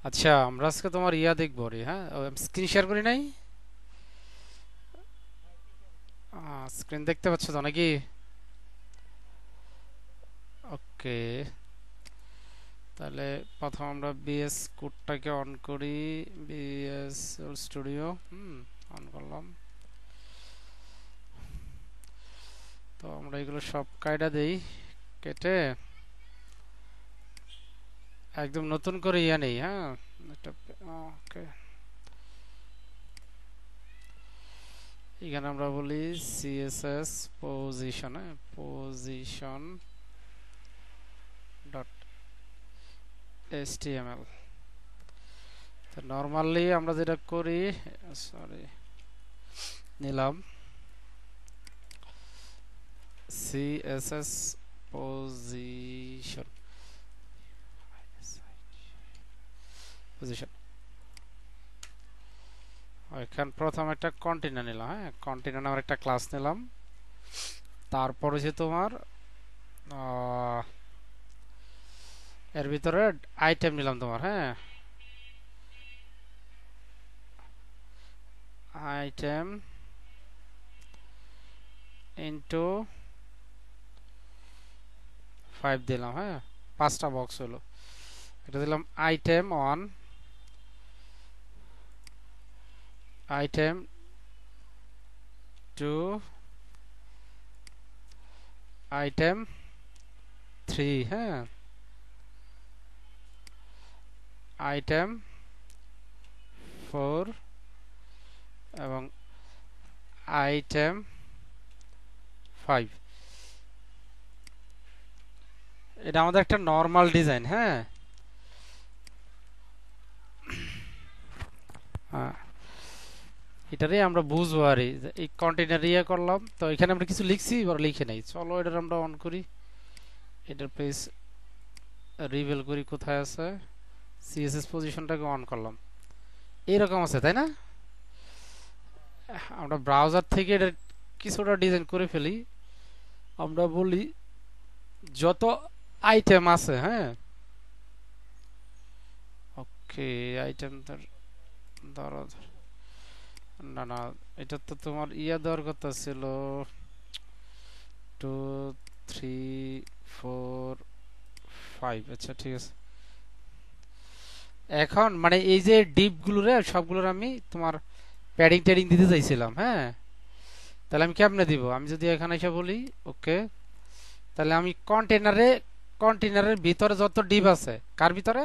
আচ্ছা, আমরা আজকে তোমার ইয়া দেখবো রে। হ্যাঁ, স্ক্রিন শেয়ার করি নাই? স্ক্রিন দেখতে পাচ্ছ তো নাকি? ওকে, তাহলে প্রথম আমরা বিএস কোডটাকে অন করি। বিএস স্টুডিও, অন করলাম। তো আমরা এগুলো সব কায়দা দেই, কেটে একদম নতুন করে ইয়া নেই। হ্যাঁ, এটা ওকে। এখানে আমরা বলি CSS position, position dot HTML. তো নর্মালি আমরা যেটা করি, সরি, নিলাম সিএসএস পজিশন, পজিশন। এখান প্রথম একটা কন্টেনার নিলাম। হ্যাঁ, কন্টেনার নামের একটা ক্লাস নিলাম। তারপর হচ্ছে তোমার এর ভিতরে আইটেম নিলাম তোমার। হ্যাঁ, আইটেম ইনটু 5 দিলাম। হ্যাঁ, 5টা বক্স হলো। এটা দিলাম আইটেম 1, আইটেম 2, আইটেম 3, হ্যাঁ, আইটেম 4 এবং আইটেম 5। এটা আমাদের একটা নর্মাল ডিজাইন। হ্যাঁ, হ্যাঁ, এটারই আমরা বুঝবো আর এই কন্টেনার ইয়ে করলাম। তো এখানে আমরা কিছু লিখছি, এবার লিখে নাই। চলো এটার আমরা অন করি, এটার পেজ রিভেল করি কোথায় আছে। সিএসএস পজিশনটাকে অন করলাম, এইরকম আছে তাই না? আমরা ব্রাউজার থেকে এটা কিছুটা ডিজাইন করে ফেলি। আমরা বলি যত আইটেম আছে, হ্যাঁ, ওকে, আইটেম ধরো, না না, এটা তো তোমার ইয়া দেওয়ার কথা ছিল, 2, 3, 4, 5। আচ্ছা ঠিক আছে। এখন মানে এই যে ডিপ গুলোরে সবগুলোর আমি তোমার প্যাডিং ট্যাডিং দিতে চাইছিলাম। হ্যাঁ, তাহলে আমি কেমনে দিব? আমি যদি এখানে এসে বলি ওকে, তাহলে আমি কন্টেনারের ভিতরে যত ডিপ আছে, কার ভিতরে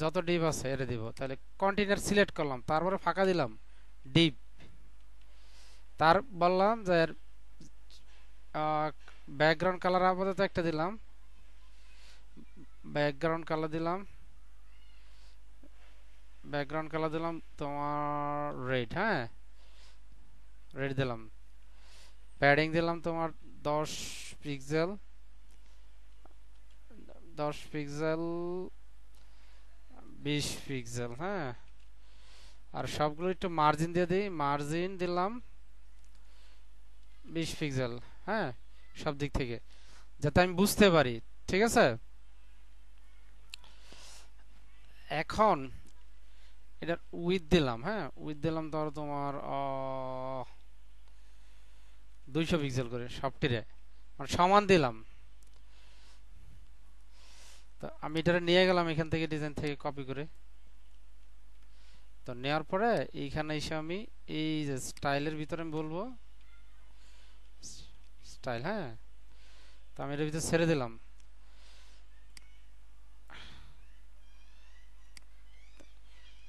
যত ডিপ আছে এটা দিব। তাহলে কন্টেনার সিলেক্ট করলাম, তারপরে ফাঁকা দিলাম ডিপ। তার বললাম যে ব্যাকগ্রাউন্ড কালার আপাতত একটা দিলাম, ব্যাকগ্রাউন্ড কালার দিলাম, ব্যাকগ্রাউন্ড কালার দিলাম তোমার রেড। হ্যাঁ, রেড দিলাম। প্যাডিং দিলাম তোমার 10 পিক্সেল, 10 পিক্সেল, 20 পিক্সেল। হ্যাঁ, আর সবগুলো একটু মার্জিন দিয়ে দিই, মার্জিন দিলাম 20 পিক্সেল। হ্যাঁ, সব দিক থেকে যাতে আমি বুঝতে পারি। ঠিক আছে। এখন এটার উইথ দিলাম। হ্যাঁ, উইথ দিলাম ধরো তোমার 200 পিক্সেল করে সবটিরে, মানে সমান দিলাম। তো আমি এটা নিয়ে গেলাম এখান থেকে, ডিজাইন থেকে কপি করে। তো নেওয়ার পরে এইখানে এসে আমি এই যে স্টাইলের ভিতরে আমি বলবো স্টাইল। হ্যাঁ, তো আমি এর ভিতরে ছেড়ে দিলাম।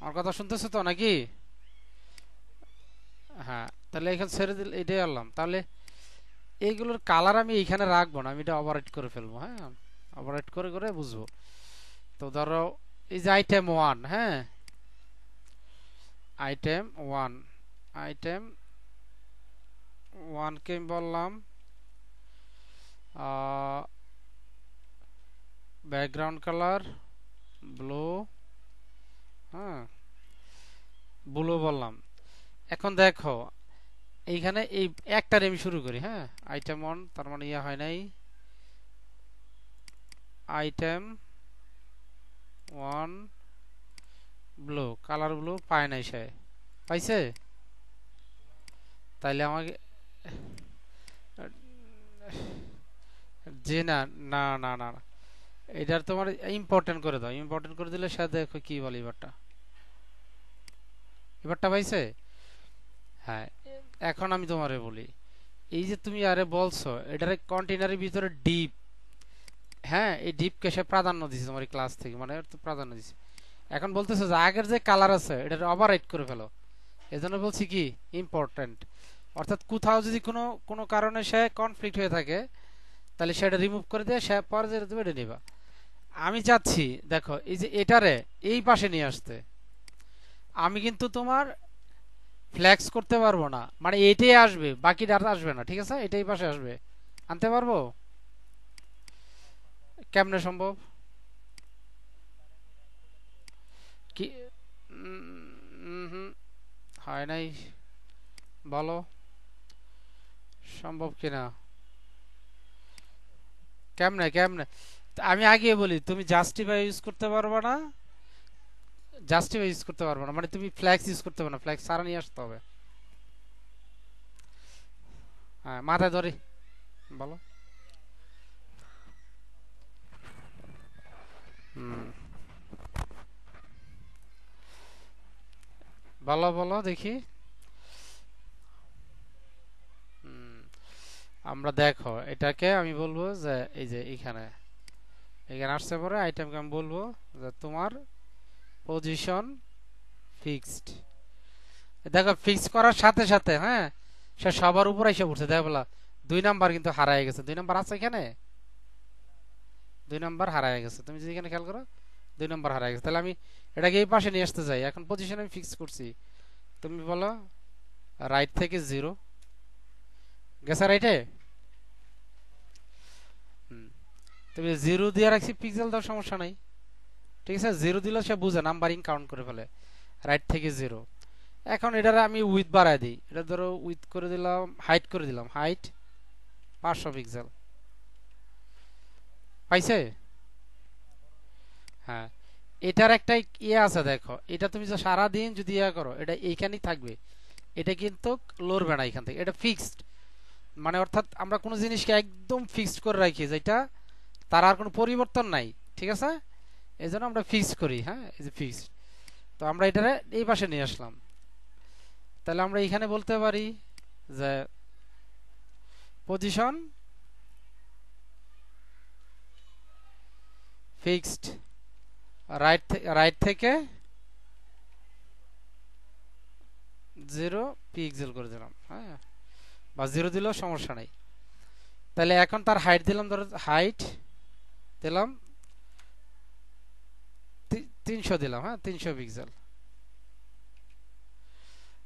আমার কথা শুনতেছো তো নাকি? হ্যাঁ, তাহলে এখানে ছেড়ে দিল, এটাই আনলাম। তাহলে এইগুলোর কালার আমি এইখানে রাখবো না, আমি এটা ওভাররাইট করে ফেলবো। হ্যাঁ, ওভাররাইট করে করে বুঝবো। তো ধরো এই যে আইটেম 1, হ্যাঁ, আইটেম 1, আইটেম 1 কে আমি বললাম ব্যাকগ্রাউন্ড কালার ব্লু। হ্যাঁ, ব্লু বললাম। এখন দেখো এইখানে এই একটার আমি শুরু করি। হ্যাঁ, আইটেম 1, তার মানে ইয়া হয় নাই, item one blue, colour blue পায় নাই সে, পাইছে? তাইলে আমাকে যে না না না না না, এটার তোমার ইম্পর্টেন্ট করে দাও, ইম্পর্টেন্ট করে দিলে সে দেখো কি বলে এবারটা, এবারটা পাইছে। হ্যাঁ, এখন আমি তোমারে বলি, এই যে তুমি আরে বলছো এটার কন্টেনারের ভিতরে ডিপ, হ্যাঁ এই ডিপকে সে প্রাধান্য দিছে তোমার ক্লাস থেকে, মানে এর তো প্রাধান্য দিছে। এখন বলতেছে যে আগের যে কালার আছে এটার ওভাররাইট করে ফেলো, এজন্য বলছি কি ইম্পর্টেন্ট, অর্থাৎ কোথাও যদি কোনো কোনো কারণে সে কনফ্লিক্ট হয়ে থাকে তাহলে সেটা রিমুভ করে দিয়ে সে পরে যেটা দেবে এটা নিবা। আমি চাচ্ছি দেখো এই যে এটারে এই পাশে নিয়ে আসতে, আমি কিন্তু তোমার ফ্ল্যাক্স করতে পারবো না, মানে এটাই আসবে বাকিটা আর আসবে না, ঠিক আছে? এটাই পাশে আসবে, আনতে পারবো? কেমনে সম্ভব? কি হুম, হয় নাই, বলো সম্ভব কিনা, কেমনে কেমনে? আমি আগে বলি তুমি জাস্টিফাই ইউজ করতে পারবে না, জাস্টিফাই ইউজ করতে পারবে না মানে তুমি ফ্ল্যাক্স ইউজ করতে পারবে না, ফ্ল্যাক্স সারা নিয়ে আসতে হবে। হ্যাঁ মাথায় ধরি, বলো। হুম, বলো বলো দেখি। হুম, আমরা দেখো এটাকে আমি বলবো যে এই যে এখানে, এখানে আসছে পরে আইটেমকে আমি বলবো যে তোমার পজিশন ফিক্সড। দেখো ফিক্স করার সাথে সাথে হ্যাঁ সে সবার উপর এসে পড়ছে, দেখো বলা 2 নাম্বার কিন্তু হারায় গেছে, 2 নাম্বার আছে এখানে, 2 নাম্বার হারায় গেছে, তুমি যদি এখানে খেয়াল করো 2 নাম্বার হারায় গেছে, তাহলে আমি এটাকে এই পাশে নিয়ে আসতে চাই, এখন পজিশন আমি ফিক্স করছি, তুমি বলো রাইট থেকে 0 গেছে রাইটে। তুমি 0 দিয়ে রাখছি, পিক্সেল দাও সমস্যা নাই, ঠিক আছে? 0 দিলে সে বুঝে নাম্বারিং কাউন্ট করে ফেলে, রাইট থেকে 0। এখন এটারে আমি উইথ বাড়ায় দিই, এটা ধরো উইথ করে দিলাম, হাইট করে দিলাম, হাইট 500 পিক্সেল, পাইছে? হ্যাঁ, এটার একটা ইয়ে আছে দেখো, এটা তুমি যে সারাদিন যদি ইয়ে করো এটা এইখানেই থাকবে, এটা কিন্তু লড়বে না এখান থেকে, এটা ফিক্সড, মানে অর্থাৎ আমরা কোনো জিনিসকে একদম ফিক্সড করে রাখি যেটা তার আর কোনো পরিবর্তন নাই, ঠিক আছে? এই জন্য আমরা ফিক্সড করি, হ্যাঁ এই যে ফিক্সড। তো আমরা এটারে এই পাশে নিয়ে আসলাম, তাহলে আমরা এখানে বলতে পারি যে পজিশন ফিক্সড রাইট থেকে 0 পিক্সেল করে দিলাম, হ্যাঁ বা 0 দিলেও সমস্যা নাই। তাহলে এখন তার হাইট দিলাম, ধরো হাইট দিলাম 300 দিলাম, হ্যাঁ 300 পিক্সেল।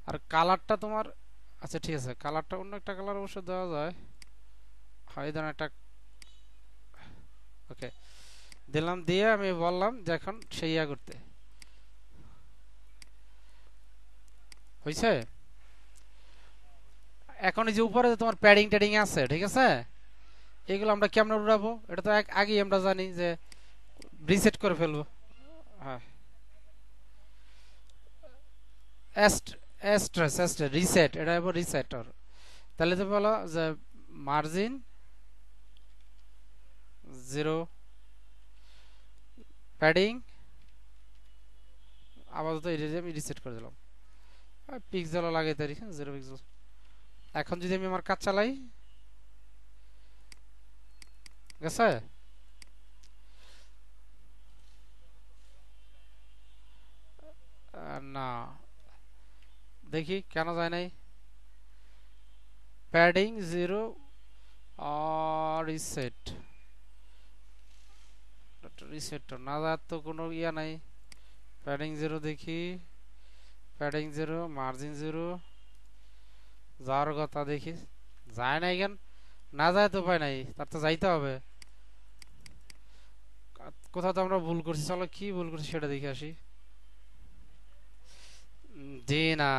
আর কালারটা তোমার, আচ্ছা ঠিক আছে কালারটা অন্য একটা কালার অবশ্য দেওয়া যায়, হয় এই ধরনের একটা, ওকে দিলাম, দিয়ে আমি বললাম যে এখন সেই ইয়া করতে হয়েছে। এখন এই যে উপরে যে তোমার প্যাডিং ট্যাডিং আছে, ঠিক আছে? এগুলো আমরা কেমন উড়াবো, এটা তো আগেই আমরা জানি যে রিসেট করে ফেলবো। হ্যাঁ এস্ট্রেস রিসেট, এটা হবো রিসেটর। তাহলে তো বলো যে মার্জিন 0, প্যাডিং আপাতত এটা আমি রিসেট করে দিলাম, পিক্সেলও লাগাই তারি 0 পিক্সেল। এখন যদি আমি আমার কাজ চালাই, গেছে? না, দেখি কেন যায় নাই, প্যাডিং 0 রিসেট, রিসেট না যার তো কোনো ইয়া নাই, প্যাডিং 0 দেখি, প্যাডিং 0 মার্জিন 0 যাওয়ার কথা, দেখি যায় না কেন, না যায় তো উপায় নাই, তার তো যাইতে হবে, কোথাও তো আমরা ভুল করছি, চলো কি ভুল করছি সেটা দেখে আসি। জি না,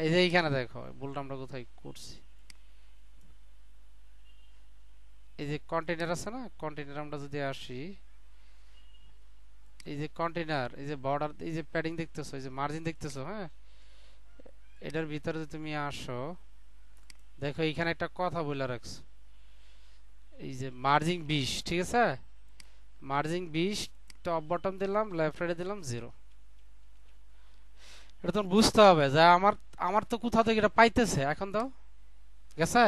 এই যে এইখানে দেখো ভুলটা আমরা কোথায় করছি, এই যে কন্টেইনার আছে না, কন্টেইনার আমরা যদি আসি, এই যে কন্টেইনার, এই যে বর্ডার, এই যে প্যাডিং দেখতেছো, এই যে মার্জিন দেখতেছো, হ্যাঁ, এটার ভিতরে যদি তুমি আসো, দেখো এইখানে একটা কথা বলে রাখছো, এই যে মার্জিং 20, ঠিক আছে, মার্জিং 20, টপ বটম দিলাম, লেফট রাইটে দিলাম 0। এটা তোমার বুঝতে হবে যে আমার আমার তো কোথা থেকে এটা পাইতেছে এখন, দাও গেছে,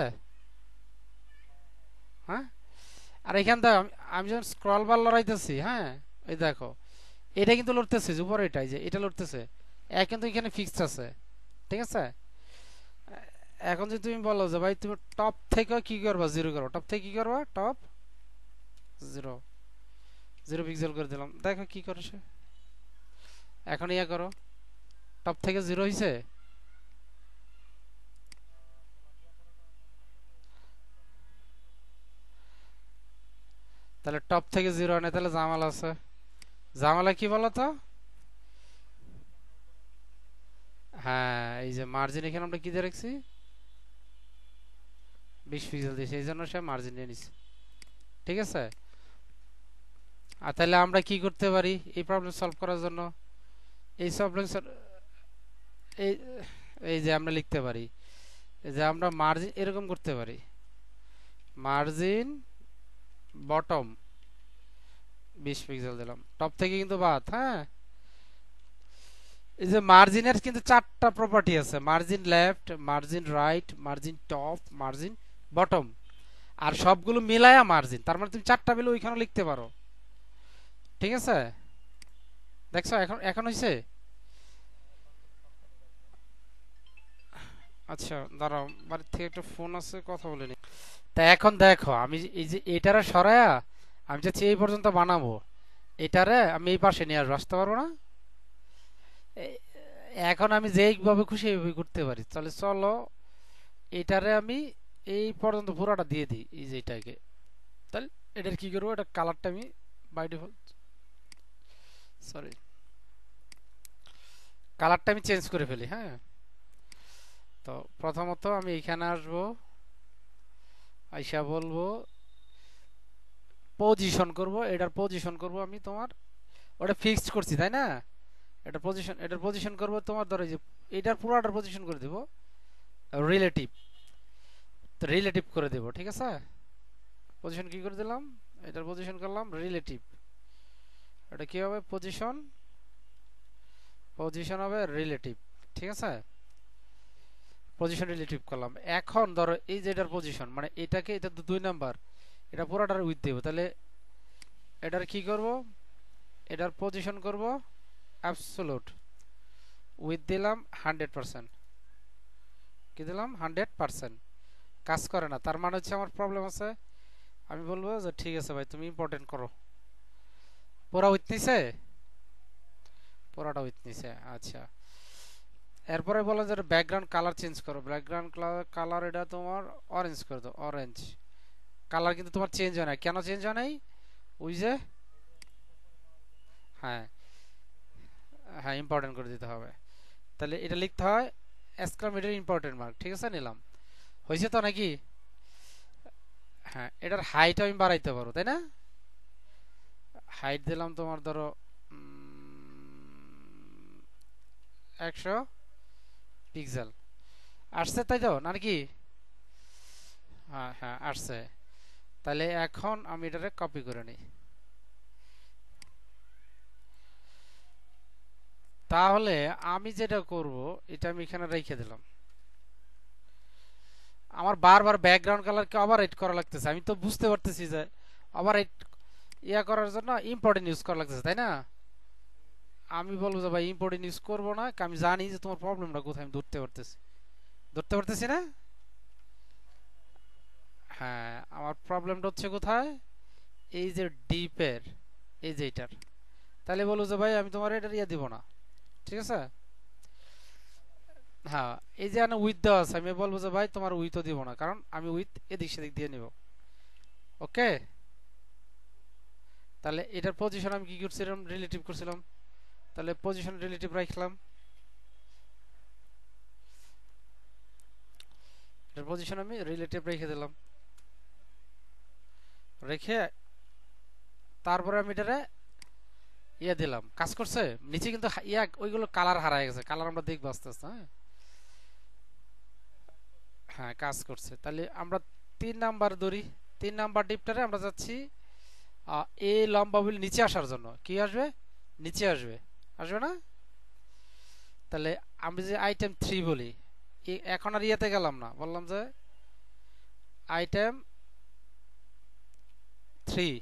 হ্যাঁ। আর এখান থেকে আমি যখন স্ক্রল বার লড়াইতেছি, হ্যাঁ, এই দেখো এটা কিন্তু লড়তেছে, যে উপরে এটাই যে এটা লড়তেছে, কিন্তু এখানে ফিক্সড আছে, ঠিক আছে। এখন যদি তুমি বলো যে ভাই তুমি টপ থেকে কি করবা, 0 করো, টপ থেকে কি করবা, টপ 0, 0 পিক্সেল করে দিলাম, দেখো কি করে সে। এখন ইয়া করো, টপ থেকে 0 হইছে, তাহলে টপ থেকে 0 আনে, তাহলে জামাল আছে। জামালা কি বলো তো? হ্যাঁ, এই যে মার্জিন এখানে আমরা কি দিয়ে রাখছি, 20 পিক্সেল দিয়েছি, এই জন্য সে মার্জিন নিয়ে নিছে, ঠিক আছে। আর তাহলে আমরা কি করতে পারি এই প্রবলেম সলভ করার জন্য, এই প্রবলেম এই এই যে আমরা লিখতে পারি, এই যে আমরা মার্জিন এরকম করতে পারি, মার্জিন বটম 20 পিক্সেল দিলাম, টপ থেকে কিন্তু বাদ, হ্যাঁ। এই যে মার্জিনের কিন্তু 4টা প্রপার্টি আছে, margin left, margin right, margin top, margin bottom, আর সবগুলো মিলায়া মার্জিন, তার মানে তুমি 4টা মিলে ওইখানে লিখতে পারো, ঠিক আছে। দেখছো এখন এখন হইছে। আচ্ছা দাঁড়াও, বাড়ির থেকে একটা ফোন আছে, কথা বলে নি। তা এখন দেখো আমি এই যে এটারে সরায়া আমি যাচ্ছি এই পর্যন্ত বানাবো, এটারে আমি এই পাশে নিয়ে আসবো, আসতে পারবো না। এ- এখন আমি যেইভাবে খুশি এইভাবে করতে পারি, তাহলে চলো এটারে আমি এই পর্যন্ত পুরোটা দিয়ে দিই, এই যে এটাকে। তাহলে এটার কি করবো, এটা কালারটা আমি বাই ডিফল্ট, সরি, কালারটা আমি চেঞ্জ করে ফেলি, হ্যাঁ। তো প্রথমত আমি এখানে আসবো, আইসা বলবো পজিশন করব, এটার পজিশন করব আমি তোমার, ওটা ফিক্সড করছি তাই না, এটার পজিশন করব তোমার, ধরো যে এটার পুরোটার পজিশন করে দেব রিলেটিভ, তো রিলেটিভ করে দেব, ঠিক আছে। পজিশন কি করে দিলাম, এটার পজিশন করলাম রিলেটিভ, এটা কি হবে, পজিশন, পজিশন হবে রিলেটিভ, ঠিক আছে। পজিশন রিলেটিভ করলাম। এখন ধরো এই যে এটার পজিশন, মানে এটাকে, এটা তো 2 নাম্বার, এটা পুরোটার উইথ দেব, তাহলে এটার কি করব, এটার পজিশন করব অ্যাবসোলুট, উইথ দিলাম 100%, কি দিলাম 100%, কাজ করে না, তার মানে হচ্ছে আমার প্রবলেম আছে। আমি বলবো যে ঠিক আছে ভাই তুমি ইম্পর্টেন্ট করো, পুরা উইথ নিছে, পুরাটা উইথ নিছে, আচ্ছা। এরপরে বলো যে ব্যাকগ্রাউন্ড কালার চেঞ্জ করো, ব্যাকগ্রাউন্ড কালার এটা তোমার অরেঞ্জ করে দাও, অরেঞ্জ কালার। কিন্তু তোমার চেঞ্জ হয় না, কেন চেঞ্জ হয় নাই, ওই যে, হ্যাঁ হ্যাঁ ইম্পর্টেন্ট করে দিতে হবে, তাহলে এটা লিখতে হয় এক্সক্লামেটরি ইম্পর্টেন্ট মার্ক, ঠিক আছে, নিলাম, হয়েছে তো নাকি। হ্যাঁ, এটার হাইট আমি বাড়াইতে পারো তাই না, হাইট দিলাম তোমার ধরো 100 পিক্সেল, আসছে তাই তো নাকি, হ্যাঁ হ্যাঁ আসছে। তাহলে এখন আমি এটারে কপি করে নিই, তাহলে আমি যেটা করব, এটা আমি এখানে রেখে দিলাম। আমার বারবার ব্যাকগ্রাউন্ড কালারকে ওভাররাইট করা লাগতেছে, আমি তো বুঝতে পারতেছি যে ওভাররাইট ইয়া করার জন্য ইম্পর্টেন্ট ইউজ করা লাগতেছে তাই না। আমি বলবো যে ভাই ইম্পর্টেন্ট ইউজ করবো না, আমি জানি যে তোমার প্রবলেমটা কোথায়, আমি ধরতে পারতেছি না। হ্যাঁ, আমার প্রবলেমটা হচ্ছে কোথায়, এই যে ডিপের, এই যে এটার, তাহলে বলবো যে ভাই আমি তোমার এটা ইয়ে দিব না, ঠিক আছে। হ্যাঁ, এই যে উইথ দেওয়া আছে, আমি বলবো যে ভাই তোমার উইথও দিব না, কারণ আমি উইথ এদিক সেদিক দিয়ে নিব, ওকে। তাহলে এটার পজিশন আমি কি করছিলাম, রিলেটিভ করছিলাম, তাহলে পজিশন রিলেটিভ রাখলাম, এটার পজিশন আমি রিলেটিভ রেখে দিলাম, রেখে তারপরে আমি এটারে ইয়া দিলাম, কাজ করছে। নিচে কিন্তু ওইগুলো কালার হারায় গেছে, কালার আমরা দেখবো আস্তে আস্তে। হ্যাঁ হ্যাঁ কাজ করছে। তাহলে আমরা 3 নাম্বার ধরি। 3 নাম্বার ডিপটারে আমরা যাচ্ছি এ লম্বা হুইল নিচে আসার জন্য। কি আসবে? নিচে আসবে, আসবে না? তাহলে আমি যে আইটেম 3 বলি, এখন আর ইয়েতে গেলাম না, বললাম যে আইটেম 3,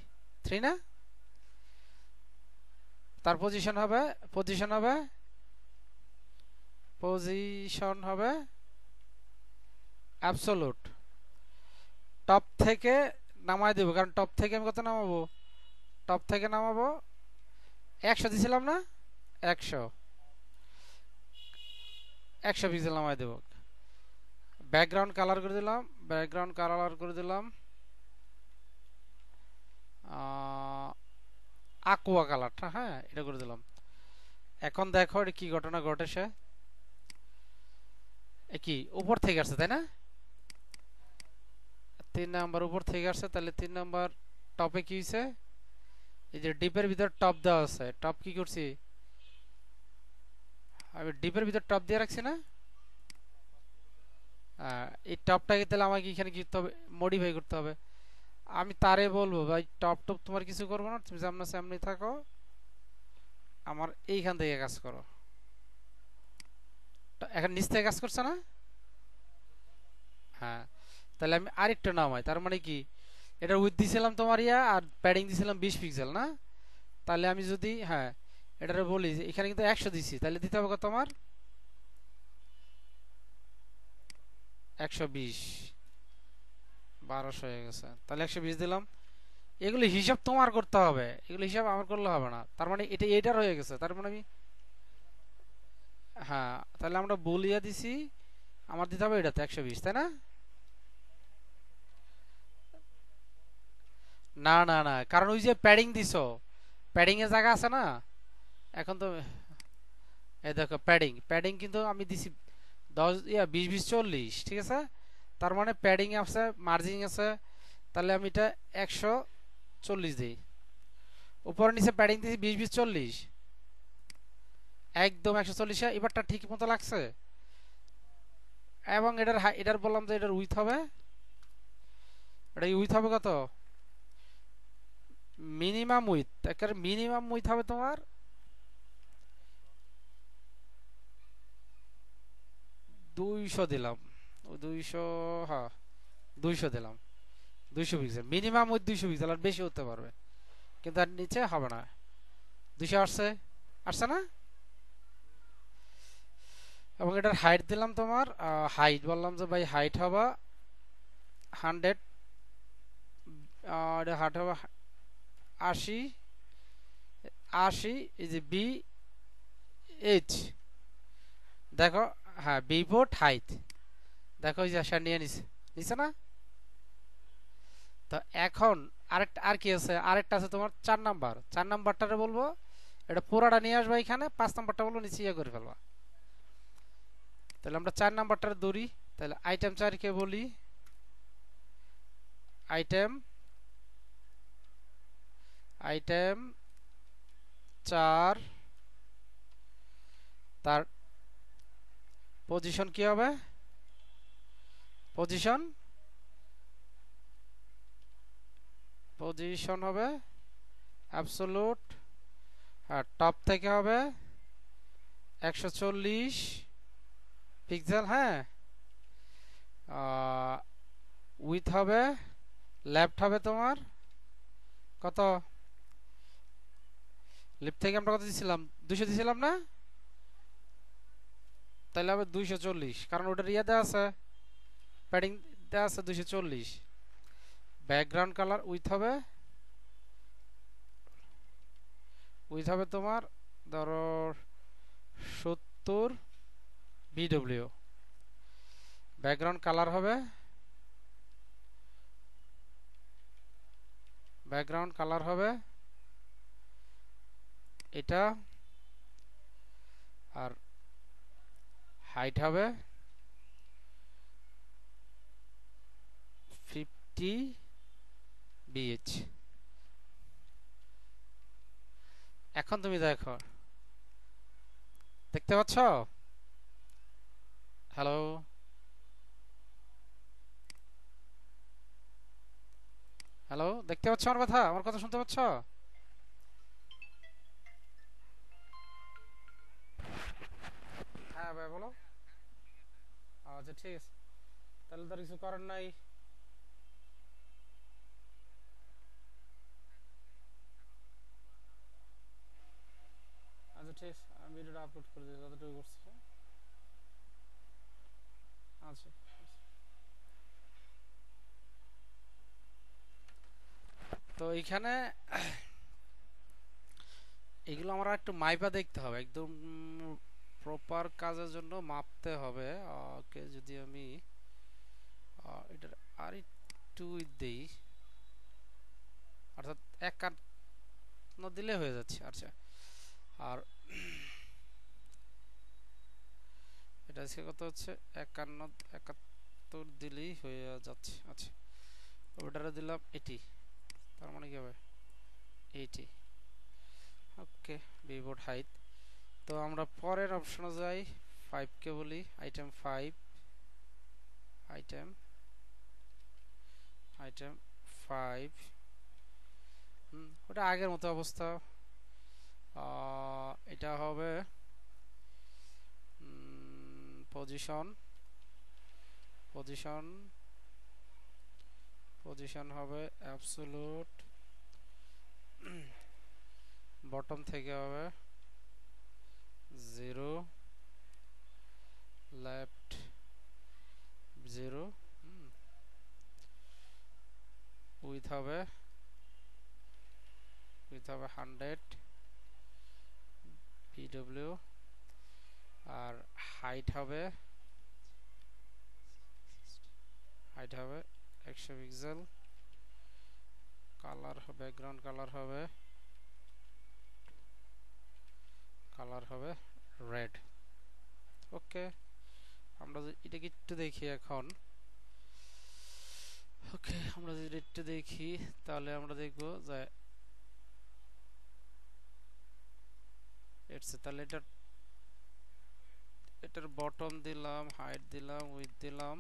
3 না? তার পজিশন হবে অ্যাবসোলুট। টপ থেকে নামায় দেবো, কারণ টপ থেকে আমি কত নামাবো? টপ থেকে নামাবো 100 দিছিলাম না? 100, 100 পিক্সেল নামায় দেবো। ব্যাকগ্রাউন্ড কালার করে দিলাম, ব্যাকগ্রাউন্ড কালার করে দিলাম aqua কালারটা। হ্যাঁ এটা করে দিলাম। এখন দেখো এটা কি ঘটনা ঘটেছে। কি উপর থেকে আসছে তাই না? 3 নাম্বার উপর থেকে আসছে। তাহলে 3 নাম্বার টপে কি হয়েছে? এই যে ডিপের ভিতর টপ দেওয়া আছে, টপ কি করছি আমি? ডিপের ভিতর টপ দিয়ে রাখছি না? এই টপটাকে তাহলে আমাকে এখানে কি করতে হবে? মডিফাই করতে হবে। আমি তারে বলবো ভাই টপ টপ তোমার কিছু করবো না, তুমি সামনে সামনে থাকো, আমার এইখান থেকে কাজ করো। এখন নিচ থেকে কাজ করছে না? হ্যাঁ তাহলে আমি আরেকটা নামাই। তার মানে কি, এটা উইথ দিছিলাম তোমার আর প্যাডিং দিছিলাম 20 পিক্সেল না? তাহলে আমি যদি এটারে বলি যে এখানে কিন্তু 100 দিছি, তাহলে দিতে হবে কত আমার? 120, 1200 হয়ে গেছে। তাহলে 120 দিলাম। এগুলো হিসাব তোমার করতে হবে, এগুলো হিসাব আমার করলে হবে না। তার মানে এটা এটার হয়ে গেছে, তার মানে আমি তাহলে আমরা বলিয়া দিছি আমার দিতে হবে এটাতে 120, তাই না? না না না, কারণ ওই যে প্যাডিং দিছো, প্যাডিং এর জায়গা আছে না? এখন তো এই দেখো প্যাডিং প্যাডিং কিন্তু আমি দিছি 10 20 20 40, ঠিক আছে? তার মানে প্যাডিং আছে, মার্জিন আছে। তাহলে আমি এটা 140 দিই। উপরে নিচে প্যাডিং দিছি 20 20 40, একদম 140। এবারটা ঠিক মতো লাগছে। এবং এটার বললাম যে এটার উইথ হবে, এটা উইথ হবে কত? মিনিমাম উইথ, একেবারে মিনিমাম উইথ হবে তোমার 200 দিলাম। 200, হ্যাঁ 200 দিলাম। 200 পিক্সেল মিনিমাম উইথ, 200 পিক্সেল, আর বেশি হতে পারবে কিন্তু আর নিচে হবে না। 200 আসছে, আসছে না? এবং এটার হাইট দিলাম তোমার, হাইট বললাম যে ভাই হাইট হবে 100, এটা হাইট হবে 80, 80। এই যে বি এইচ, দেখো, হ্যাঁ বি বোর্ড হাইট, দেখো এই যে আশা নিয়ে নিছে, নিছে না? তো এখন আরেকটা আর কি আছে? আরেকটা আছে তোমার 4 নাম্বার। 4 নাম্বারটারে বলবো এটা পুরাটা নিয়ে আসবা এখানে, 5 নাম্বারটা বলবো নিচে ইয়ে করে ফেলবা। তাহলে আমরা 4 নাম্বারটারে ধরি। তাহলে আইটেম 4 কে বলি আইটেম আইটেম 4, তার পজিশন কি হবে? পজিশন পজিশন হবে অ্যাবসোলুট। আর টপ থেকে হবে 140 পিক্সেল। হ্যাঁ উইথ হবে, লেফট হবে তোমার কত? লেফট থেকে আমরা কত দিছিলাম? 200 দিছিলাম না? তাহলে হবে 240, কারণ ওটার ইয়ে দেওয়া আছে, প্যাডিং দেওয়া আছে 240। ব্যাকগ্রাউন্ড কালার উইথ হবে তোমার ধরো 70 বিডব্লিউ। ব্যাকগ্রাউন্ড কালার হবে, ব্যাকগ্রাউন্ড কালার হবে এটা। আর হাইট হবে 50 বিএইচ। এখন তুমি দেখো, দেখতে পাচ্ছ? হ্যালো, হ্যালো, দেখতে পাচ্ছ আমার কথা? আমার কথা শুনতে পাচ্ছ? হ্যাঁ ভাই বলো। আচ্ছা ঠিক আছে, তাহলে তো আর কিছু করার নাই। আচ্ছা ঠিক আছে, আমি ভিডিওটা আপলোড করে দিই যতটুকু করছি। আচ্ছা, তো এইখানে এগুলো আমরা একটু মাইপা দেখতে হবে, একদম প্রপার কাজের জন্য মাপতে হবে। ওকে, যদি আমি এটার আর একটু দেই, অর্থাৎ এক কান দিলে হয়ে যাচ্ছে। আচ্ছা, আর এটা আজকে কত হচ্ছে, 51 71 দিলেই হয়ে যাচ্ছে। আচ্ছা, ওটারে দিলাম 80, তার মানে কি হবে 80। ওকে, ভিউবোর্ড হাইট। তো আমরা পরের অপশনে যাই, 5 কে বলি, আইটেম 5, আইটেম আইটেম 5। ওটা আগের মতো অবস্থা। এটা হবে পজিশন, পজিশন পজিশন হবে অ্যাবসোলুট, বটম থেকে হবে 0, লেফট 0, উইথ হবে 100 পিডব্লিউ, আর হাইট হবে 100 পিক্সেল। কালার হবে, ব্যাকগ্রাউন্ড কালার হবে রেড। ওকে, আমরা যদি এটাকে একটু দেখি এখন, ওকে আমরা যদি একটু দেখি তাহলে আমরা দেখব যে তাহলে এটার বটম দিলাম, হাইট দিলাম, উইথ দিলাম,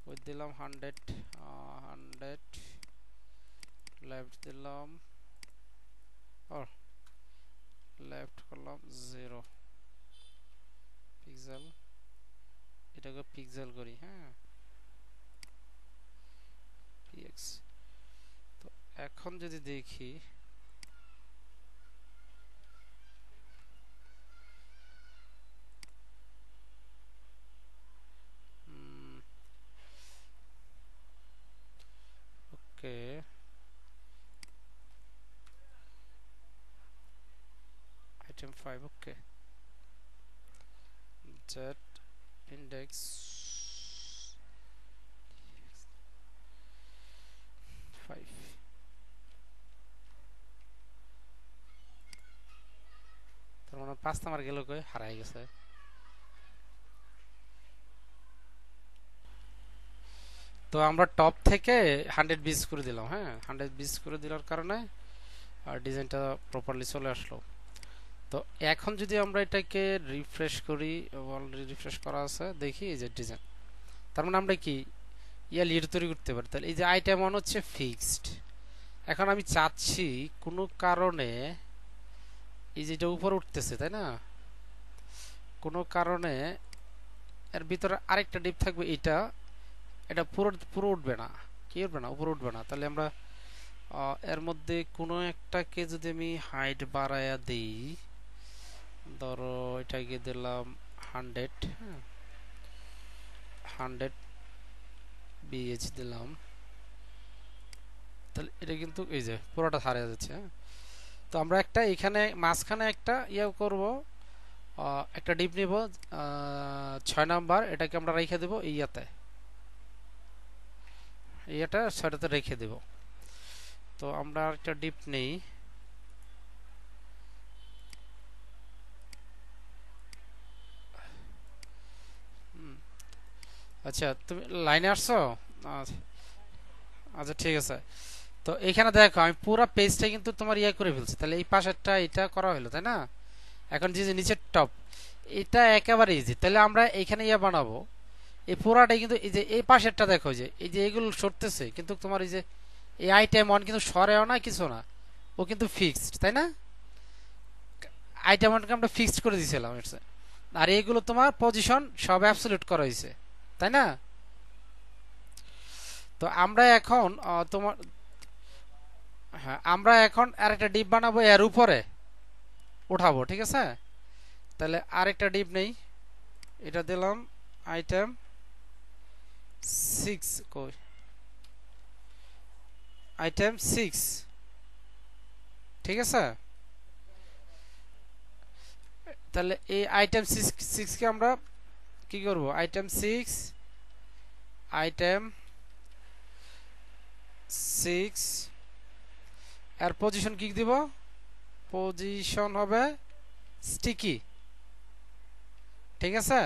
উইথ দিলাম 100, 100, লেফট দিলাম, ও লেফট করলাম 0 পিক্সেল। এটাকে পিক্সেল করি, হ্যাঁ, পিএক্স। তো এখন যদি দেখি, ওকে, আইটেম 5, ওকে, জেড ইন্ডেক্স 5। তার মানে 5 নাম্বার গেল কই, হারাই গেছে। তো আমরা টপ থেকে 100 করে দিলাম, হ্যাঁ, 100 করে দেওয়ার কারণে আর ডিজাইনটা প্রপারলি চলে আসলো। তো এখন যদি আমরা এটাকে রিফ্রেশ করি, অলরেডি রিফ্রেশ করা আছে, দেখি এই যে ডিজাইন, তার মানে আমরা কি লিড তৈরি করতে পারি। তাহলে এই যে আইটেম ওয়ান হচ্ছে ফিক্সড। এখন আমি চাচ্ছি কোনো কারণে এই যেটা উপরে উঠতেছে, তাই না, কোনো কারণে এর ভিতরে আরেকটা ডিপ থাকবে, এটা এটা পুরো পুরো উঠবে না, কি উঠবে না, উপরে উঠবে না। তাহলে আমরা এর মধ্যে কোনো একটাকে যদি আমি হাইট বাড়ায়া দিই, ধরো এটাকে দিলাম 100, হ্যাঁ, 100 বিএইচ দিলাম, তাহলে এটা কিন্তু এই যে পুরোটা হারিয়ে যাচ্ছে, হ্যাঁ। তো আমরা একটা এখানে মাঝখানে একটা করব, একটা ডিপ নিব 6 নাম্বার, এটাকে আমরা রেখে দেব ইয়াটা 6টাতে রেখে দেব। তো আমরা একটা ডিপ নেই, আচ্ছা তুমি লাইনে আসছো? আচ্ছা, আচ্ছা ঠিক আছে। তো এখানে দেখো আমি পুরো পেজটা কিন্তু তোমার ইয়ে করে ফেলছি, তাহলে এই পাশেরটা এটা করা হলো তাই না। এখন যে যে নিচের টপ এটা একেবারে ইজি, তাহলে আমরা এখানে ইয়ে বানাবো এই পুরাটাই কিন্তু এই যে এই পাশেরটা দেখো যে এই যে এগুলো সরতেছে কিন্তু তোমার এই যে এই আইটেম ওয়ান কিন্তু সরেও না কিছু না, ও কিন্তু ফিক্সড তাই না। আইটেম ওয়ানকে আমরা ফিক্সড করে দিয়েছিলাম, আর এইগুলো তোমার পজিশন সব অ্যাবসলিউট করা হয়েছে তাই না। তো আমরা এখন তোমার হ্যাঁ আমরা এখন আরেকটা ডিপ বানাবো, এর উপরে উঠাবো ঠিক আছে। তাহলে আরেকটা ডিপ নেই, এটা দিলাম আইটেম 6, কই আইটেম 6 ঠিক আছে। তাহলে এই আইটেম 6 কে আমরা কি করব, আইটেম 6 আইটেম 6 এর পজিশন কি দিব, পজিশন হবে স্টিকি ঠিক আছে।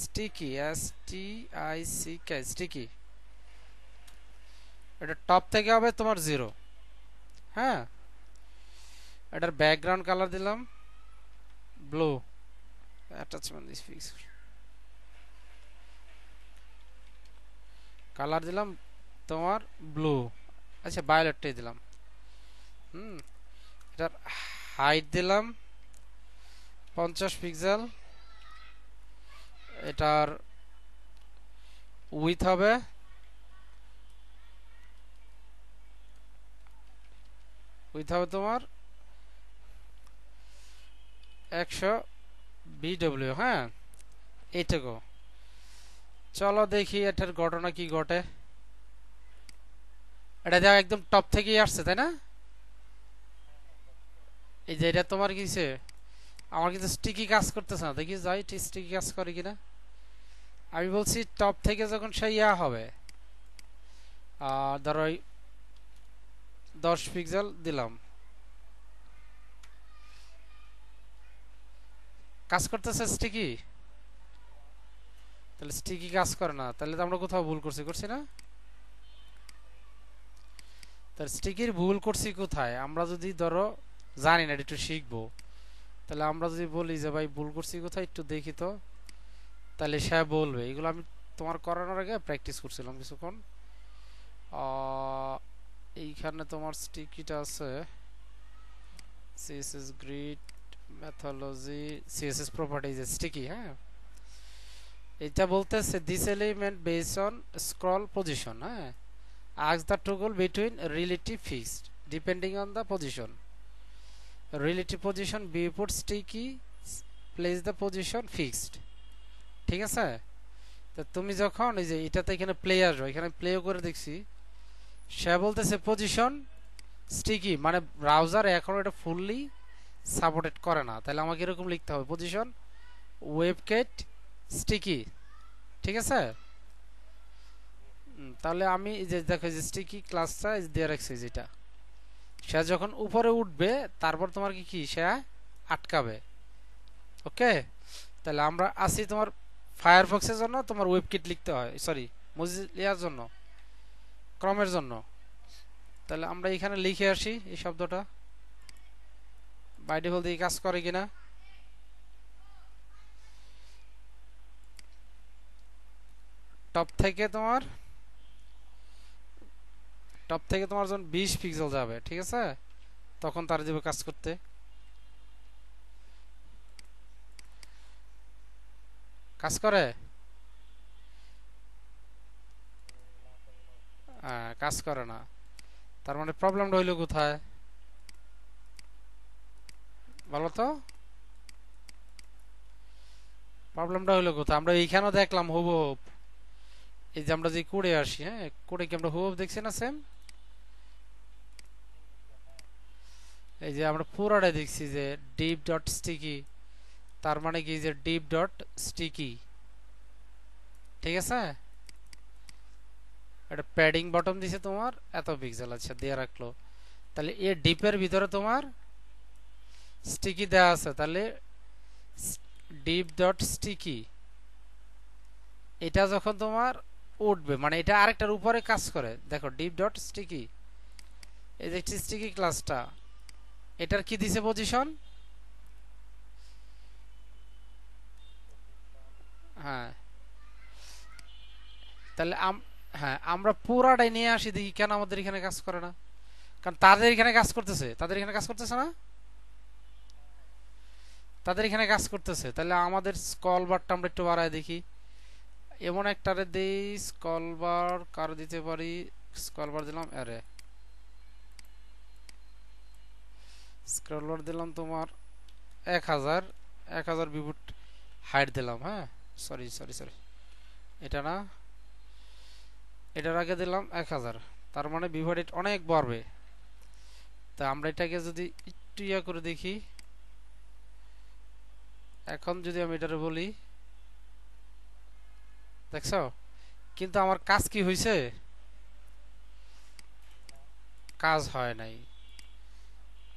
স্টিকি STICK স্টিকি, এটা টপ থেকে হবে তোমার 0। হ্যাঁ এটার ব্যাকগ্রাউন্ড কালার দিলাম blue, attachment this fix colour দিলাম তোমার ব্লু, আচ্ছা ভায়োলেটটাই দিলাম। এটার হাইট দিলাম 50 পিক্সেল, এটার উইথ হবে তোমার 100 BW। হ্যাঁ এইটুকু, চলো দেখি এটার ঘটনা কি ঘটে। এটা দেখো একদম টপ থেকেই আসছে তাই না। এই যে এটা তোমার কিছে আমার কিন্তু স্টিকি কাজ করতেছে না, দেখি যাই স্টিকি কাজ করে কিনা। আমি বলছি টপ থেকে যখন সে ইয়া হবে ধরো 10 পিক্সেল দিলাম, কাজ করতেছে স্টিকি। তাহলে স্টিকি কাজ করে না, তাহলে তো আমরা কোথাও ভুল করছি না। তাহলে স্টিকির ভুল করছি কোথায়, আমরা যদি ধরো জানি না একটু শিখবো, তাহলে আমরা যদি বলি যে ভাই ভুল করছি কোথায় একটু দেখি তো, তাহলে সে বলবে। এগুলো আমি তোমার করানোর আগে প্র্যাকটিস করছিলাম কিছুক্ষণ। এইখানে তোমার স্টিকিটা আছে CSS grid methodology CSS properties sticky. হ্যাঁ এটা বলতেছে this element based on scroll position. হ্যাঁ ask the toggle between relative fixed depending on the position, relative position viewport sticky place the position fixed ঠিক আছে। তো তুমি যখন এই যে এটাতে এখানে প্লে আসবে, এখানে প্লে করে দেখছি সে বলতেছে পজিশন স্টিকি, মানে ব্রাউজার এখন এটা ফুললি সাপোর্টেড করে না, তাহলে আমাকে এরকম লিখতে হবে পজিশন ওয়েবকেট স্টিকি ঠিক আছে। তাহলে আমি এই যে দেখো যে স্টিকি ক্লাসটা দিয়ে রাখছি, যেটা সে যখন উপরে উঠবে তারপর তোমার কি সে আটকাবে। ওকে তাহলে আমরা আসি তোমার ফায়ারফক্সের জন্য তোমার ওয়েবকিট লিখতে হয়, সরি মোজিলার জন্য ক্রমের জন্য। তাহলে আমরা এখানে লিখে আসি এই শব্দটা বাই ডিফল্ট দিয়ে কাজ করে কিনা। টপ থেকে তোমার যখন 20 পিক্সেল যাবে ঠিক আছে, তখন তার দিবে কাজ করতে। কাজ করে কাজ করে না, তার মানে প্রবলেমটা হইলো কোথায় বলো তো, প্রবলেমটা হইলো কোথায়। আমরা এইখানেও দেখলাম হুবহুব, এই যে আমরা যে কোডে আসি, হ্যাঁ কোডে কি আমরা হুবহুব দেখছি না সেম, এই যে আমরা পুরোটাই দেখছি যে ডিপ ডট স্টিকি, তার মানে কি যে ডিপ ডট স্টিকি ঠিক আছে। এটা প্যাডিং বটম দিছে তোমার এত পিক্সেল আচ্ছা দিয়ে রাখলো, তাহলে এই ডিপের ভিতরে তোমার স্টিকি দেওয়া আছে, তাহলে ডিপ ডট স্টিকি এটা যখন তোমার উঠবে মানে এটা আরেকটার উপরে কাজ করে, দেখো ডিপ ডট স্টিকি এই যে স্টিকি ক্লাসটা, এটার কি দিছে পজিশন? হ্যাঁ, তাহলে হ্যাঁ, আমরা পুরাটাই নিয়ে আসি, দেখি কেন আমাদের এখানে কাজ করে না। কারণ তাদের এখানে কাজ করতেছে, তাদের এখানে কাজ করতেছে না, তাদের এখানে কাজ করতেছে। তাহলে আমাদের স্কল বারটা আমরা একটু বাড়ায় দেখি। এমন একটারে দেই স্কল বার, কার দিতে পারি, স্কল বার দিলাম, আরে স্ক্রল বার দিলাম তোমার 1000, 1000 বিপুট হাইট দিলাম। হ্যাঁ, সরি সরি সরি, এটা না, এটার আগে দিলাম 1000, তার মানে বিভার রেট অনেক বাড়বে। তা আমরা এটাকে যদি একটু ইয়া করে দেখি, এখন যদি আমি এটারে বলি, দেখছো কিন্তু আমার কাজ কি হয়েছে? কাজ হয় নাই।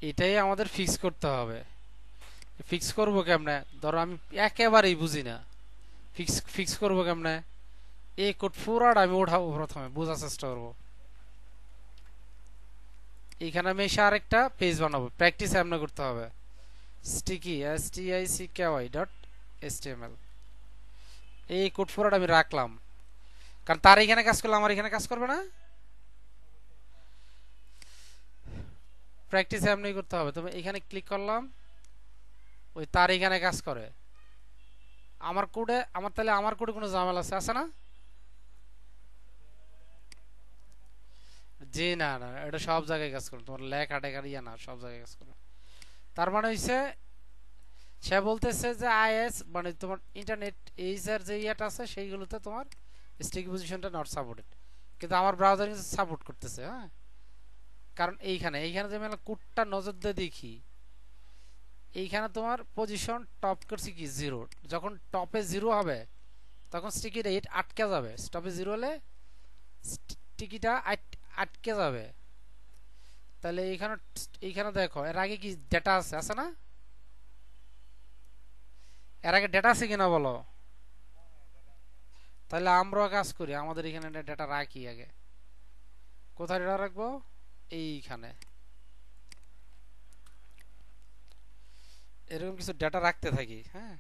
এটাই আমাদের ফিক্স করতে হবে। ফিক্স করব কেমনে? ধরো আমি একেবারেই বুঝি না, ফিক্স ফিক্স করব কেমনে? এই কোড পুরাটা আমি উঠাবো, প্রথমে বোঝার চেষ্টা করবো। এখানে আমি এসে আরেকটা পেজ বানাবো, প্র্যাকটিস এমন করতে হবে। স্টিকি sticky ডট html, এই কোড পুরাটা আমি রাখলাম, কারণ তার এখানে কাজ করলে আমার এখানে কাজ করবে না। প্র্যাকটিস এমনি করতে হবে। তুমি এখানে ক্লিক করলাম, ওই তার এখানে কাজ করে আমার কোডে, আমার তাহলে আমার কোডে কোনো ঝামেলা আছে না? জি না না, এটা সব জায়গায় কাজ করবে, তোমার লেখা টেখা ইয়া না, সব জায়গায় কাজ করবে। তার মানে হইছে, সে বলতেছে যে আইএস মানে তোমার ইন্টারনেট এইচ এর যে ইয়াটা আছে সেইগুলোতে তোমার স্টিকি পজিশনটা নট সাপোর্টেড, কিন্তু আমার ব্রাউজার কিন্তু সাপোর্ট করতেছে। হ্যাঁ, কারণ এইখানে এইখানে যে আমি কোডটা নজর দিয়ে দেখি, এইখানে তোমার পজিশন টপ করছি কি 0, যখন টপে 0 হবে তখন স্টিকি রেট আটকে যাবে, টপে 0 হলে স্টিকিটা আটকে যাবে। তাহলে এইখানে, এইখানে দেখো এর আগে কি ডেটা আছে না? এর আগে ডেটা আছে কিনা বলো? তাহলে আমরাও কাজ করি, আমাদের এখানে ডেটা রাখি আগে। কোথায় ডেটা রাখবো? এইখানে এরকম কিছু ডেটা রাখতে থাকি। হ্যাঁ,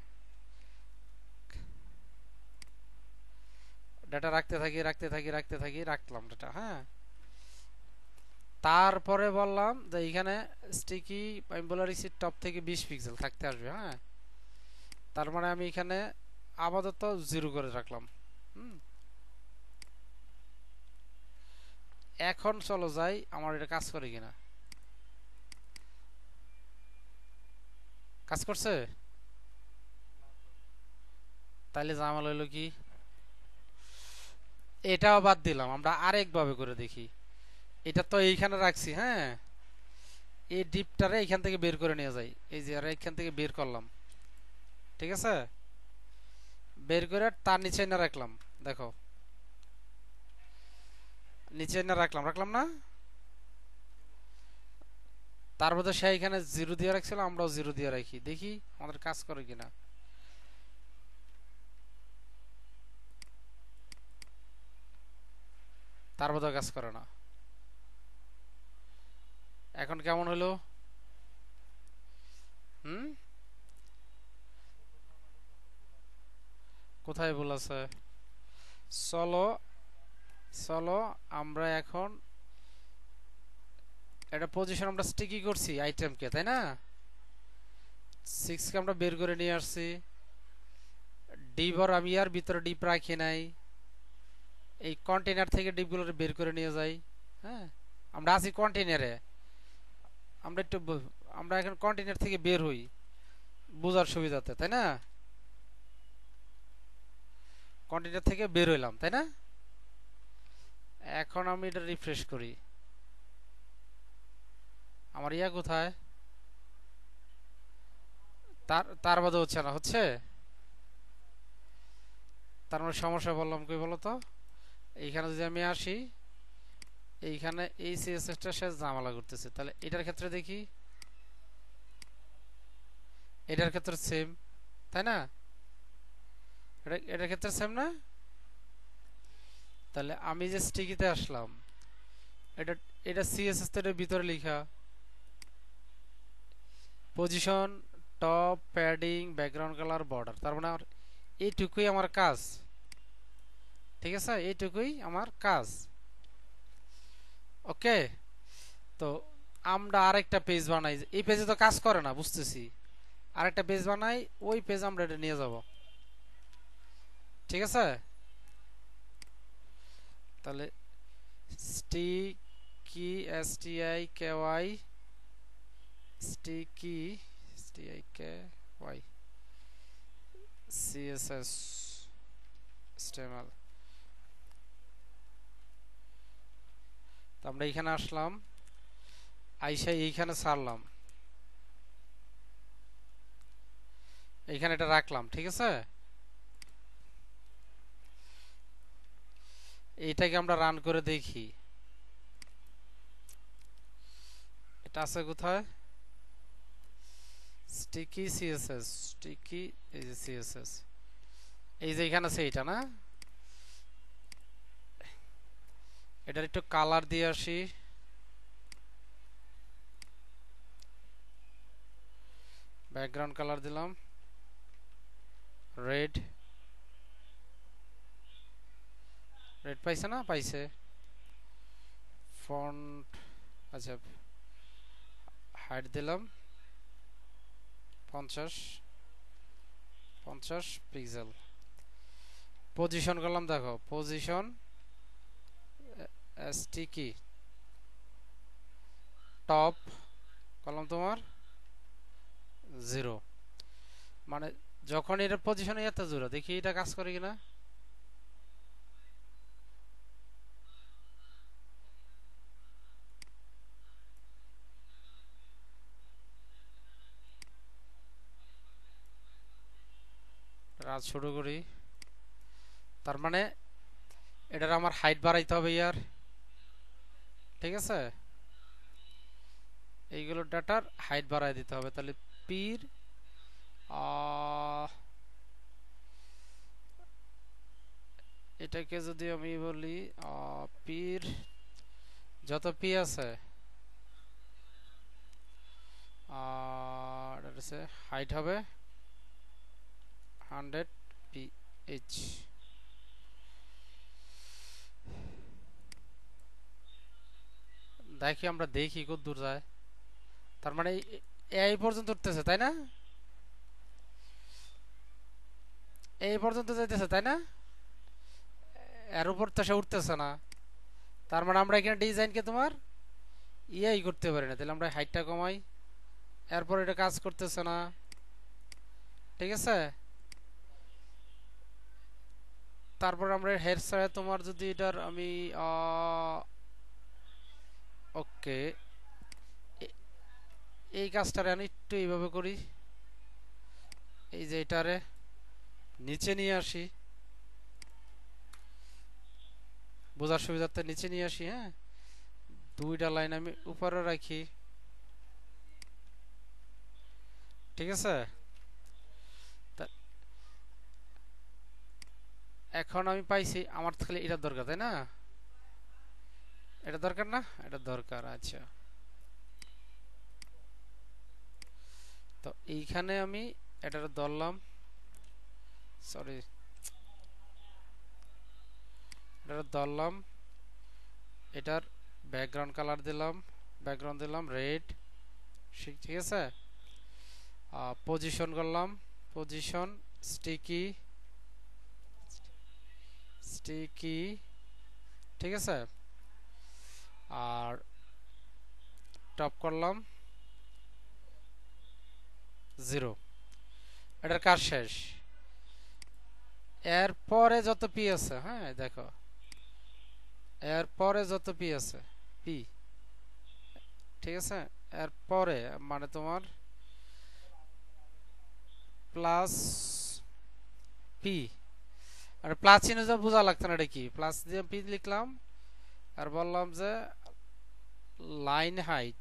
ডেটা রাখতে থাকি রাখলাম ডেটা। হ্যাঁ, তারপরে বললাম যে এইখানে স্টিকি আমি বলে রাখছি টপ থেকে 20 পিক্সেল থাকতে আসবে। হ্যাঁ, তার মানে আমি এখানে আপাতত 0 করে রাখলাম। হুম, এখন চলো যাই আমার এটা কাজ করে কিনা। কাজ করছে? তাইলে জামাল হইলো কি, এটাও বাদ দিলাম, আমরা আরেকভাবে করে দেখি। এটা তো এইখানে রাখছি। হ্যাঁ, এই ডিপটারে এইখান থেকে বের করে নিয়ে যাই, এই যে আর এইখান থেকে বের করলাম। ঠিক আছে, বের করে তার নিচে না রাখলাম, দেখো নিচে না রাখলাম না, তার মধ্যে সে এখানে 0 দিয়ে রাখছিল, আমরাও 0 দিয়ে রাখি, দেখি আমাদের কাজ করে কিনা। তার মধ্যে কাজ করে না। এখন কেমন হলো? হুম, কোথায় ভুল আছে? চলো চলো আমরা এখন এটা পজিশন আমরা স্টিকি করছি আইটেমকে, তাই না? 6 কে আমরা বের করে নিয়ে আসছি, ডিপ আর আমি আর ভিতরে ডিপ রাখি নাই, এই কন্টেইনার থেকে ডিপগুলো বের করে নিয়ে যাই। হ্যাঁ, আমরা আছি কন্টেইনারে, আমরা একটু আমরা এখন কন্টেইনার থেকে বের হই বোঝার সুবিধাতে, তাই না? কন্টেইনার থেকে বের হইলাম, তাই না? এখন আমি এটা রিফ্রেশ করি, আমার ইয়া কোথায়? তার তার বাদে হচ্ছে না, হচ্ছে। তার মানে সমস্যা বললাম কই বলো তো? এইখানে যদি আমি আসি, এইখানে এই সিএসএসটা সে ঝামেলা করতেছে। তাহলে এটার ক্ষেত্রে দেখি, এটার ক্ষেত্রে সেম, তাই না? এটার ক্ষেত্রে সেম না? তাহলে আমি যে স্টিকিতে আসলাম, এটা এটা সিএসএস এর ভিতরে লেখা position top padding background colour border, তার মানে এইটুকুই আমার কাজ। ঠিক আছে, এইটুকুই আমার কাজ। ওকে, তো আমরা আরেকটা পেজ বানাই, এই পেজে তো কাজ করে না বুঝতেছি, আরেকটা পেজ বানাই, ওই পেজ আমরা এটা নিয়ে যাব। ঠিক আছে, তাহলে sticky STIKY sticky STIKY CSS HTML। তো আমরা এইখানে আসলাম, আইসা এইখানে ছাড়লাম, এইখানে এটা রাখলাম। ঠিক আছে, এইটাকে আমরা রান করে দেখি এটা আছে কোথায়। স্টিকি সিএসএস, স্টিকি, এই যে সিএসএস, এই যে এখানে আছে এইটা না, এটার একটু কালার দিয়ে আসি। ব্যাকগ্রাউন্ড কালার দিলাম রেড, রেড পাইছে না, পাইছে। ফন্ট, আচ্ছা হাইট দিলাম 50 পিক্সেল। পজিশন করলাম, দেখো পজিশন স্টিকি টপ করলাম তোমার 0, মানে যখন এটা পজিশনে এত 0, দেখি এটা কাজ করে কিনা। রাত শুরু করি, তার মানে এটার আমার হাইট বাড়াইতে হবে ইয়ার। ঠিক আছে, এইগুলো ডাটার হাইট বাড়াই দিতে হবে। তাহলে পির এটাকে যদি আমি বলি পির যত পি আছে আর হাইট হবে 100 PH। দেখি আমরা দেখি কত দূর যায়, তার মানে এই পর্যন্ত উঠতেছে তাই না, এই পর্যন্ত যাইতেছে তাই না, এর উপর তো সে উঠতেছে না। তার মানে আমরা এখানে ডিজাইনকে তোমার ইয়াই করতে পারি না, তাহলে আমরা হাইটটা কমাই, এরপর এটা কাজ করতেছে না। ঠিক আছে, তারপর আমরা হেড ছাড়া তোমার যদি এটার আমি ওকে এই কাজটারে আমি একটু এইভাবে করি, এই যে এটারে নিচে নিয়ে আসি, বোঝার সুবিধার্থে নিচে নিয়ে আসি। হ্যাঁ, দুইটা লাইন আমি উপরে রাখি। ঠিক আছে, এখন আমি পাইছি, আমার খালি এটা দরকার তাই না, এটা দরকার না, এটা দরকার। আচ্ছা, তো এইখানে আমি এটা ধরলাম, সরি এটা ধরলাম, এটার ব্যাকগ্রাউন্ড কালার দিলাম, ব্যাকগ্রাউন্ড দিলাম রেড। ঠিক আছে, পজিশন করলাম, পজিশন স্টিকি স্টিকি। ঠিক আছে, আর টপ করলাম 0। এটার কাজ শেষ। এরপরে যত পি আছে, হ্যাঁ দেখো এরপরে যত পি আছে পি, ঠিক আছে, এরপরে মানে তোমার প্লাস পি, আর প্লাস চিহ্ন যা বোঝা লাগতো না, এটা কি প্লাস দিয়ে পি লিখলাম, আর বললাম যে লাইন হাইট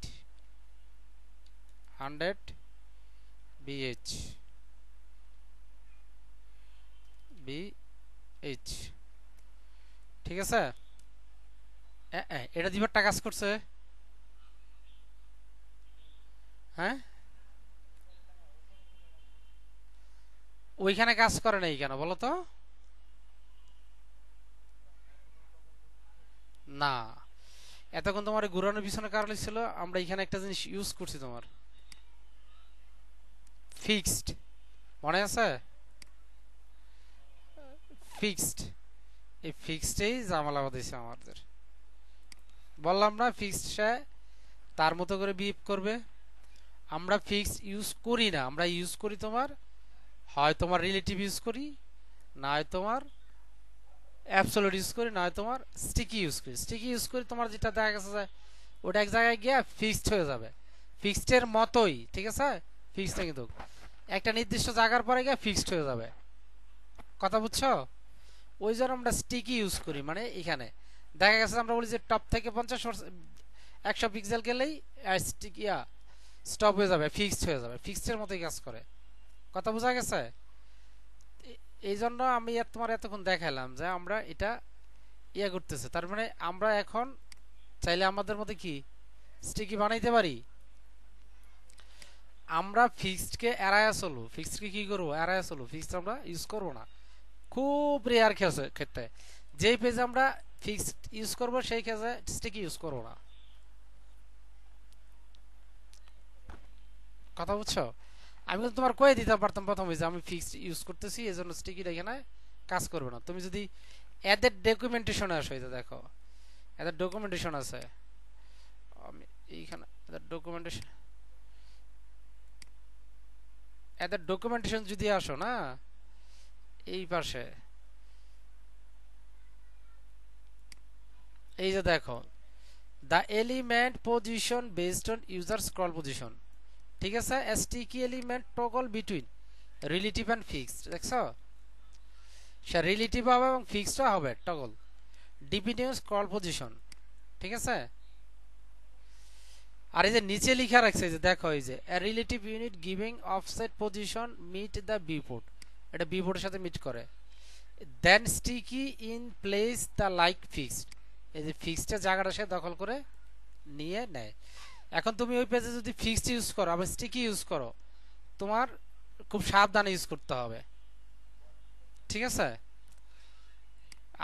100 BH BH। ঠিক আছে, এটা দিবারটা কাজ করছে? হ্যাঁ, ওইখানে কাজ করে নাই কেন বলো তো? না, এতক্ষণ তোমার এই ঘুরানোর পিছনে কারণ ছিল আমরা এখানে একটা জিনিস ইউজ করছি তোমার, ফিক্সড, মনে আছে? ফিক্সড, এই ফিক্সডেই ঝামেলা বাঁধাইছে আমাদের। বললাম না ফিক্সড সে তার মতো করে বিহেভ করবে। আমরা ফিক্সড ইউজ করি না, আমরা ইউজ করি তোমার, হয় তোমার রিলেটিভ ইউজ করি, না হয় তোমার অ্যাবসলিউট ইউজ করি, না হয় তোমার স্টিকি ইউজ করি। স্টিকি ইউজ করি তোমার যেটা দেখা গেছে যে ওটা এক জায়গায় গিয়ে ফিক্সড হয়ে যাবে, ফিক্সডের মতোই, ঠিক আছে? ফিক্সড কিন্তু একটা নির্দিষ্ট জায়গার পরে গিয়ে ফিক্সড হয়ে যাবে, কথা বুঝছো? ওই জন্য আমরা স্টিকি ইউজ করি, মানে এখানে দেখা গেছে আমরা বলি যে টপ থেকে 100 পিক্সেল গেলেই স্টিকিয়া স্টপ হয়ে যাবে, ফিক্সড হয়ে যাবে, ফিক্সডের মতোই কাজ করে, কথা বোঝা গেছে? এই জন্য আমি তোমার এতক্ষণ দেখালাম যে আমরা এটা ইয়া করতেছে, তার মানে আমরা এখন চাইলে আমাদের মধ্যে কি স্টিকি বানাইতে পারি। আমরা ফিক্সডকে এড়ায়া চলবো, ফিক্সডকে কি করবো, এড়ায়া চলবো, ফিক্সড আমরা ইউজ করবো না, খুব রেয়ার ক্ষেত্রে। যেই পেজে আমরা ফিক্সড ইউজ করবো সেই ক্ষেত্রে স্টিকি ইউজ করবো না, কথা বুঝছো? আমি তো তোমার কয়ে দিতে পারতাম প্রথমে যে আমি ফিক্সড ইউজ করতেছি, এই জন্য স্টিকিটা এখানে কাজ করবে না। তুমি যদি এদের ডকুমেন্টেশনে আসো, এই যে দেখো এদের ডকুমেন্টেশন আছে, আমি এইখানে এদের ডকুমেন্টেশন, এদের ডকুমেন্টেশন যদি আসো না এই পাশে, এই যে দেখো the element position based on user scroll position, ঠিক আছে? Sticky element toggle between relative and fixed, দেখছো? সে রিলেটিভ হবে এবং ফিক্সড হবে toggle depending on scroll position, ঠিক আছে? আর এই যে নিচে লিখা রাখছে যে দেখো এই যে relative unit giving offset position meet the viewport, এটা বিপোর্টের সাথে মিট করে, then sticky in place the like fixed, এই যে ফিক্সডের জায়গাটা সে দখল করে নিয়ে নেয়। এখন তুমি ওই পেজে যদি ফিক্সড ইউজ করো আবার স্টিকি ইউজ করো, তোমার খুব সাবধানে ইউজ করতে হবে, ঠিক আছে?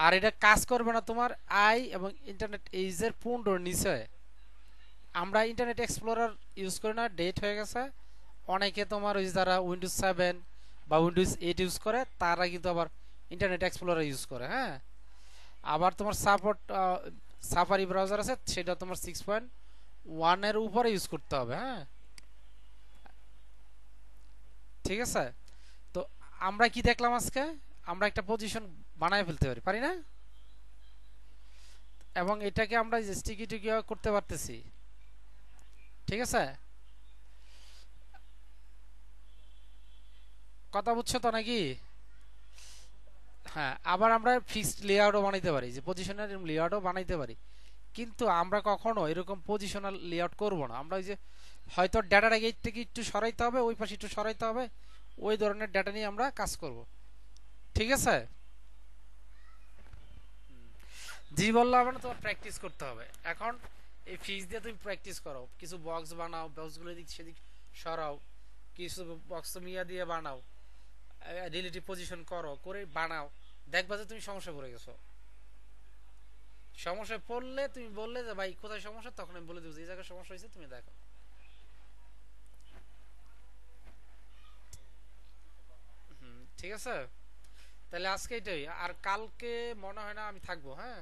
আর এটা কাজ করবে না তোমার আই এবং ইন্টারনেট এইজের পনেরোর নিচে। আমরা ইন্টারনেট এক্সপ্লোরার ইউজ করি না, ডেট হয়ে গেছে। অনেকে তোমার ওই যারা উইন্ডোজ 7 বা উইন্ডোজ 8 ইউজ করে তারা কিন্তু আবার ইন্টারনেট এক্সপ্লোরার ইউজ করে, হ্যাঁ। আবার তোমার সাফারি ব্রাউজার আছে, সেটা তোমার 6.1 এর উপরে ইউজ করতে হবে, হ্যাঁ, ঠিক আছে? তো আমরা কি দেখলাম আজকে, আমরা একটা পজিশন বানায় ফেলতে পারি, পারি না? এবং এটাকে আমরা স্টিকি টিকি করতে পারতেছি, ঠিক আছে? কথা বুঝছো তো নাকি? হ্যাঁ, আবার আমরা ফিক্সড লেআউটও বানাইতে পারি, যে পজিশনাল লেআউটও বানাইতে পারি, কিন্তু আমরা কখনো এরকম পজিশনাল লেআউট করব না। আমরা ওই যে হয়তো ডাটাটাকে এই থেকে একটু সরাইতে হবে, ওই পাশে একটু সরাইতে হবে, ওই ধরনের ডাটা নিয়ে আমরা কাজ করব, ঠিক আছে? জি বললাম না, তোমার প্র্যাকটিস করতে হবে এখন। এই ফিক্স দিয়ে তুমি প্র্যাকটিস করো, কিছু বক্স বানাও, বক্সগুলো এদিক সেদিক সরাও, কিছু বক্স তুমি ইয়া দিয়ে বানাও, রিলেটিভ পজিশন করো, করে বানাও, দেখবা যে তুমি সমস্যা পড়ে গেছো। সমস্যায় পড়লে তুমি বললে যে ভাই কোথায় সমস্যা, তখন আমি বলে দেবো যে এই জায়গায় সমস্যা হয়েছে, তুমি দেখো, ঠিক আছে? তাহলে আজকে এটাই, আর কালকে মনে হয় না আমি থাকবো, হ্যাঁ।